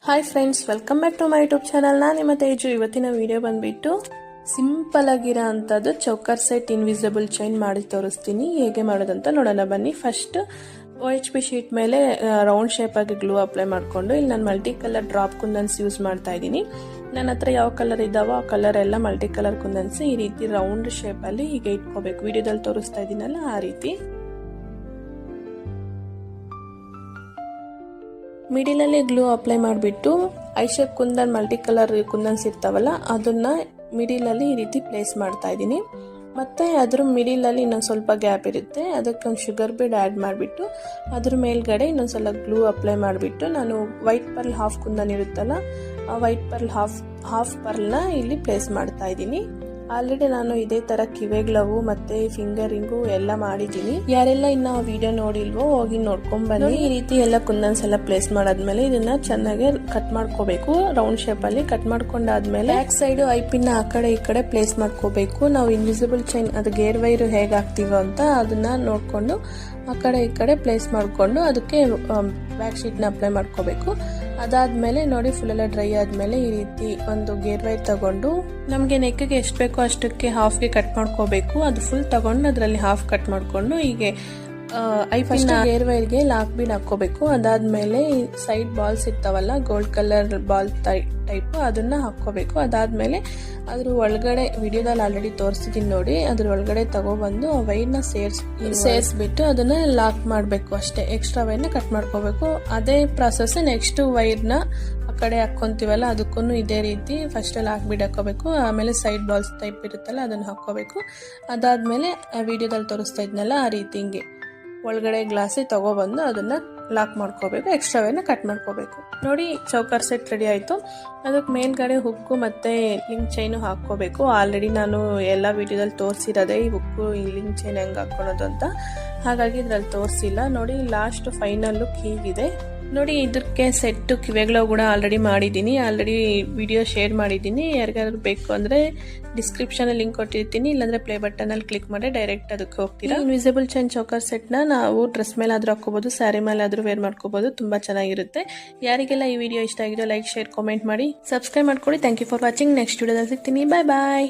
Hi friends, welcome back to my YouTube channel. ನಾನು ನಿಮ್ಮ ತೇಜು. ಇವತ್ತಿನ ವಿಡಿಯೋ ಬಂದ್ಬಿಟ್ಟು ಸಿಂಪಲ್ ಆಗಿರೋ ಅಂಥದ್ದು ಚೌಕರ್ ಸೆಟ್ ಇನ್ವಿಸಿಬಲ್ ಚೈನ್ ಮಾಡಿ ತೋರಿಸ್ತೀನಿ. ಹೇಗೆ ಮಾಡೋದಂತ ನೋಡೋಣ ಬನ್ನಿ. ಫಸ್ಟ್ OHP ಶೀಟ್ ಮೇಲೆ ರೌಂಡ್ ಶೇಪ್ ಆಗಿ ಗ್ಲೂ ಅಪ್ಲೈ ಮಾಡಿಕೊಂಡು ಇಲ್ಲಿ ನಾನು multi colour drop kundans use ಮಾಡ್ತಾ ಇದ್ದೀನಿ. ನನ್ನ ಹತ್ರ ಯಾವ ಕಲರ್ ಇದ್ದಾವೋ ಆ ಕಲರ್ ಎಲ್ಲ ಮಲ್ಟಿ ಕಲರ್ ಕುಂದನ್ಸ್ ಈ ರೀತಿ ರೌಂಡ್ ಶೇಪಲ್ಲಿ ಹೀಗೆ ಇಟ್ಕೋಬೇಕು. ವಿಡಿಯೋದಲ್ಲಿ ತೋರಿಸ್ತಾ ಇದ್ದೀನಲ್ಲ ಆ ರೀತಿ. ಮಿಡಿಲಲ್ಲಿ ಗ್ಲೂ ಅಪ್ಲೈ ಮಾಡಿಬಿಟ್ಟು I shape kundan multi colour kundans ಇರ್ತಾವಲ್ಲ ಅದನ್ನ ಮಿಡಿಲಲ್ಲಿ ಈ ರೀತಿ ಪ್ಲೇಸ್ ಮಾಡ್ತಾ ಇದ್ದೀನಿ. ಮತ್ತು ಅದ್ರ ಮಿಡಿಲಲ್ಲಿ ಇನ್ನೊಂದು ಸ್ವಲ್ಪ ಗ್ಯಾಪ್ ಇರುತ್ತೆ, ಅದಕ್ಕೆ ಒಂದು ಶುಗರ್ ಬೀಡ್ ಆ್ಯಡ್ ಮಾಡಿಬಿಟ್ಟು ಅದ್ರ ಮೇಲ್ಗಡೆ ಇನ್ನೊಂದು ಸಲ ಗ್ಲೂ ಅಪ್ಲೈ ಮಾಡಿಬಿಟ್ಟು ನಾನು ವೈಟ್ ಪರ್ಲ್ ಹಾಫ್ ಕುಂದನ್ ಇರುತ್ತಲ್ಲ ಆ ವೈಟ್ ಪರ್ಲ್ ಹಾಫ್ ಪರ್ಲ್ನ ಇಲ್ಲಿ ಪ್ಲೇಸ್ ಮಾಡ್ತಾ ಇದ್ದೀನಿ. ಆಲ್ರೆಡಿ ನಾನು ಇದೇ ತರ ಕಿವೆಗ್ಲವು ಮತ್ತೆ ಫಿಂಗರಿಂಗು ಎಲ್ಲ ಮಾಡಿದ್ದೀನಿ. ಯಾರೆಲ್ಲ ಇನ್ನ ವಿಡಿಯೋ ನೋಡಿಲ್ವೋ ಹೋಗಿ ನೋಡ್ಕೊಂಡ್ ಬನ್ನಿ. ಈ ರೀತಿ ಎಲ್ಲ ಕುಂದನ್ಸ್ ಎಲ್ಲ ಪ್ಲೇಸ್ ಮಾಡಾದ್ಮೇಲೆ ಇದನ್ನ ಚೆನ್ನಾಗಿ ಕಟ್ ಮಾಡ್ಕೋಬೇಕು. ರೌಂಡ್ ಶೇಪ್ ಅಲ್ಲಿ ಕಟ್ ಮಾಡ್ಕೊಂಡಾದ್ಮೇಲೆ ಬ್ಯಾಕ್ ಸೈಡ್ ಐಪಿನ್ ಆ ಕಡೆ ಈ ಕಡೆ ಪ್ಲೇಸ್ ಮಾಡ್ಕೋಬೇಕು. ನಾವು ಇನ್ವಿಸಿಬಲ್ ಚೈನ್ ಅದು ಗೇರ್ ವೈರ್ ಹೇಗೆ ಹಾಕ್ತಿವೋ ಅಂತ ಅದನ್ನ ನೋಡ್ಕೊಂಡು ಆ ಕಡೆ ಈ ಕಡೆ ಪ್ಲೇಸ್ ಮಾಡ್ಕೊಂಡು ಅದಕ್ಕೆ ಬ್ಯಾಕ್ ಶೀಟ್ ನ ಅಪ್ಲೈ ಮಾಡ್ಕೋಬೇಕು. ಅದಾದ್ಮೇಲೆ ನೋಡಿ ಫುಲ್ ಎಲ್ಲ ಡ್ರೈ ಆದ್ಮೇಲೆ ಈ ರೀತಿ ಒಂದು ಗೇರ್ ವೈರ್ ತಗೊಂಡು ನಮ್ಗೆ ನೆಕ್ಗೆ ಎಷ್ಟು ಬೇಕೋ ಅಷ್ಟಕ್ಕೆ ಹಾಫ್ಗೆ ಕಟ್ ಮಾಡ್ಕೋಬೇಕು. ಅದು ಫುಲ್ ತಗೊಂಡು ಅದರಲ್ಲಿ ಹಾಫ್ ಕಟ್ ಮಾಡ್ಕೊಂಡು ಹೀಗೆ ಫಸ್ಟ್ ಗೇರ್ ವೈರ್ಗೆ ಲಾಕ್ ಬೀಡ್ ಹಾಕೋಬೇಕು. ಅದಾದ್ಮೇಲೆ ಸೈಡ್ ಬಾಲ್ಸ್ ಇರ್ತಾವಲ್ಲ ಗೋಲ್ಡ್ ಕಲರ್ ಬಾಲ್ ಟೈಪ್ ಅದನ್ನ ಹಾಕೋಬೇಕು. ಅದಾದ್ಮೇಲೆ ಅದ್ರ ಒಳಗಡೆ ವಿಡಿಯೋದಲ್ಲಿ ಆಲ್ರೆಡಿ ತೋರಿಸ್ತಿದ್ದೀನಿ ನೋಡಿ, ಅದ್ರ ಒಳಗಡೆ ತಗೊಬಂದು ಆ ವೈರ್ನ ಸೇರಿಸ್ಬಿಟ್ಟು ಅದನ್ನ ಲಾಕ್ ಮಾಡಬೇಕು ಅಷ್ಟೇ. ಎಕ್ಸ್ಟ್ರಾ ವೈರ್ನ ಕಟ್ ಮಾಡ್ಕೋಬೇಕು. ಅದೇ ಪ್ರಾಸೆಸ್ ನೆಕ್ಸ್ಟ್ ವೈರ್ನ ಆ ಕಡೆ ಹಾಕೊಂತೀವಲ್ಲ ಅದಕ್ಕೂ ಇದೇ ರೀತಿ ಫಸ್ಟ್ ಲಾಕ್ ಬೀಡ್ ಹಾಕೋಬೇಕು. ಆಮೇಲೆ ಸೈಡ್ ಬಾಲ್ಸ್ ಟೈಪ್ ಇರುತ್ತಲ್ಲ ಅದನ್ನ ಹಾಕೋಬೇಕು. ಅದಾದ್ಮೇಲೆ ವಿಡಿಯೋದಲ್ಲಿ ತೋರಿಸ್ತಾ ಇದ್ನಲ್ಲ ಆ ರೀತಿ ಹಿಂಗೆ ಒಳಗಡೆ ಗ್ಲಾಸಿ ತಗೊಬಂದು ಅದನ್ನ ಲಾಕ್ ಮಾಡ್ಕೋಬೇಕು. ಎಕ್ಸ್ಟ್ರಾ ವೈರ್ನ ಕಟ್ ಮಾಡ್ಕೋಬೇಕು. ನೋಡಿ ಚೌಕರ್ ಸೆಟ್ ರೆಡಿ ಆಯ್ತು. ಅದಕ್ಕೆ ಮೇಲ್ಗಡೆ ಹುಕ್ಕು ಮತ್ತೆ ಲಿಂಕ್ ಚೈನು ಹಾಕೋಬೇಕು. ಆಲ್ರೆಡಿ ನಾನು ಎಲ್ಲ ವಿಡಿಯೋದಲ್ಲಿ ತೋರಿಸಿರೋದೆ ಈ ಹುಕ್ಕು ಈ ಲಿಂಕ್ ಚೈನ್ ಹೆಂಗ್ ಹಾಕೊಳ್ಳೋದು ಅಂತ, ಹಾಗಾಗಿ ಇದ್ರಲ್ಲಿ ತೋರಿಸಿಲ್ಲ. ನೋಡಿ ಲಾಸ್ಟ್ ಫೈನಲ್ ಲುಕ್ ಹೀಗಿದೆ. ನೋಡಿ ಇದಕ್ಕೆ ಸೆಟ್ ಕಿವೆಗಳು ಕೂಡ ಆಲ್ರೆಡಿ ಮಾಡಿದ್ದೀನಿ, ಆಲ್ರೆಡಿ ವಿಡಿಯೋ ಶೇರ್ ಮಾಡಿದ್ದೀನಿ. ಯಾರಿಗಾದ್ರು ಬೇಕು ಅಂದರೆ ಡಿಸ್ಕ್ರಿಪ್ಷನ್ ಲಿಂಕ್ ಕೊಟ್ಟಿರ್ತೀನಿ, ಇಲ್ಲಾಂದ್ರೆ ಪ್ಲೇ ಬಟನ್ ಅಲ್ಲಿ ಕ್ಲಿಕ್ ಮಾಡಿ ಡೈರೆಕ್ಟ್ ಅದಕ್ಕೆ ಹೋಗ್ತೀರಾ. ಇನ್ವಿಸಿಬಲ್ ಚೈನ್ ಚೌಕರ್ ಸೆಟ್ನ ನಾವು ಡ್ರೆಸ್ ಮೇಲೆ ಆದ್ರೂ ಹಾಕೋಬಹುದು, ಸ್ಯಾರಿ ಮೇಲೆ ಆದ್ರೂ ವೇರ್ ಮಾಡ್ಕೋಬಹುದು. ತುಂಬಾ ಚೆನ್ನಾಗಿರುತ್ತೆ. ಯಾರಿಗೆಲ್ಲ ಈ ವಿಡಿಯೋ ಇಷ್ಟ ಆಗಿದೆಯೋ ಲೈಕ್ ಶೇರ್ ಕಾಮೆಂಟ್ ಮಾಡಿ ಸಬ್ಸ್ಕ್ರೈಬ್ ಮಾಡ್ಕೊಳ್ಳಿ. Thank you for watching. Next ವಿಡಿಯೋದಲ್ಲಿ ಸಿಗ್ತೀನಿ. ಬಾಯ್ ಬಾಯ್.